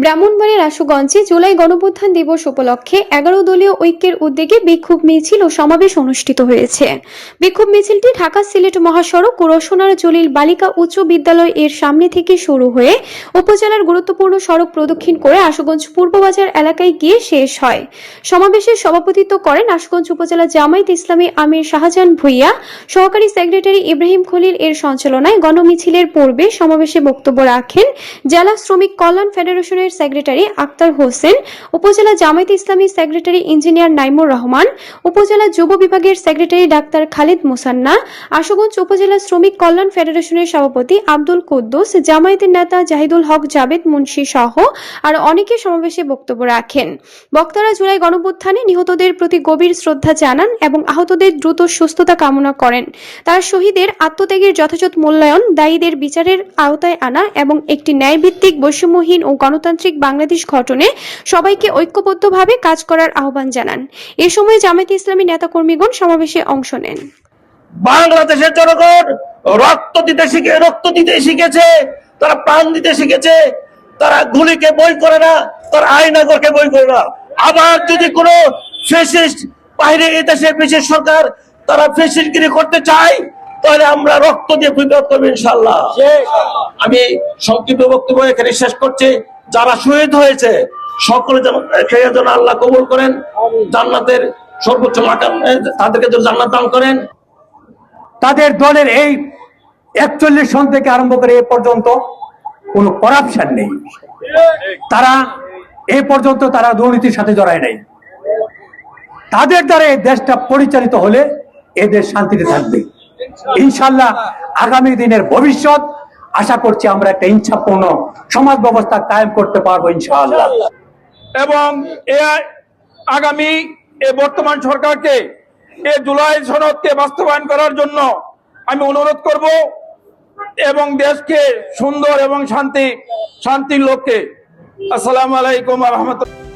ব্রাহ্মণবাড়িয়ার আশুগঞ্জে জুলাই গণঅভ্যুত্থান দিবস উপলক্ষে 11 দলীয় ঐক্যের উদ্যোগে বিক্ষোভ মিছিল ও সমাবেশ অনুষ্ঠিত হয়েছে। বিক্ষোভ মিছিলটি ঢাকা সিলেট মহাসড়ক ও রসুনার জলিল বালিকা উচ্চ বিদ্যালয় এর সামনে থেকে শুরু হয়ে উপজেলার গুরুত্বপূর্ণ সড়ক প্রদক্ষিণ করে আশুগঞ্জ পূর্ববাজার এলাকায় গিয়ে শেষ হয়। সমাবেশে সভাপতিত্ব করেন আশুগঞ্জ উপজেলা জামায়াত ইসলামী আমির শাহজাহান ভুইয়া। সহকারী সেক্রেটারি ইব্রাহিম খলিল এর সঞ্চালনায় গণমিছিলের পূর্বে সমাবেশে বক্তব্য রাখেন জেলা শ্রমিক কল্যাণ ফেডারেশনের সেক্রেটারি আক্তার হোসেন, উপজেলা জামায়াত ইসলামী সেক্রেটারি ইঞ্জিনিয়ার নাইমুর রহমান, উপজেলা যুব বিভাগের সেক্রেটারি ডাক্তার খালিদ মুসান্না, আশুগঞ্জ উপজেলা শ্রমিক কল্যাণ ফেডারেশনের সভাপতি আব্দুল কুদ্দুস, জামায়াতের নেতা জাহিদুল হক জাবেদ মুন্সি সহ আর অনেকে সমাবেশে বক্তব্য রাখেন। বক্তারা জুলাই গণঅভ্যুত্থানে নিহতদের প্রতি গভীর শ্রদ্ধা জানান এবং আহতদের দ্রুত সুস্থতা কামনা করেন। তারা শহীদের আত্মত্যাগের যথাযথ মূল্যায়ন, দায়ীদের বিচারের আওতায় আনা এবং একটি ন্যায়ভিত্তিক বৈষম্যহীন ও গণতান্ত্রিক বাংলাদেশ গঠনে সবাইকে ঐক্যবদ্ধভাবে কাজ করার আহ্বান জানান। এ সময় জামায়াত ইসলামী নেতাকর্মীগণ সমাবেশে অংশ নেন। বাংলাদেশের জনগণ রক্ত দিতে শিখেছে, তারা প্রাণ দিতে শিখেছে, তারা গুলিকে বই করে না, তারা আইনাগরকে বই করে না। আবার যদি কোনো ফ্যাসিস্ট বাইরে এই দেশের বিশেষ সরকার তারা ফ্যাসিস্টগিরি করতে চায়, তাহলে আমরা রক্ত দিয়ে প্রতিবাদ করবো ইনশাআল্লাহ। আমি সংক্ষিপ্ত বক্তব্য এখানে শেষ করছি। যারা শহীদ হয়েছে সকলে যেন আল্লাহ কবুল করেন, জান্নাতের সর্বোচ্চ মাকাম তাদেরকে যেন জান্নাত দান করেন। তাদের দলের এই 41 সন থেকে আরম্ভ করে এ পর্যন্ত কোনো করাপশন নেই। তারা এই পর্যন্ত তারা দুর্নীতির সাথে জড়ায় নাই। তাদের দ্বারা এই দেশটা পরিচালিত হলে এদের শান্তিতে থাকবে ইনশাআল্লাহ। আগামী দিনের ভবিষ্যৎ আশা করছি আমরা একটা ইচ্ছাপূর্ণ সমাজ ব্যবস্থা কায়েম করতে পারবো ইনশাআল্লাহ। এবং আগামী বর্তমান সরকারকে এই জুলাই সনদকে বাস্তবায়ন করার জন্য আমি অনুরোধ করব এবং দেশকে সুন্দর এবং শান্তির লক্ষ্যে। আসসালামু আলাইকুম ওয়া রাহমাতুল্লাহ।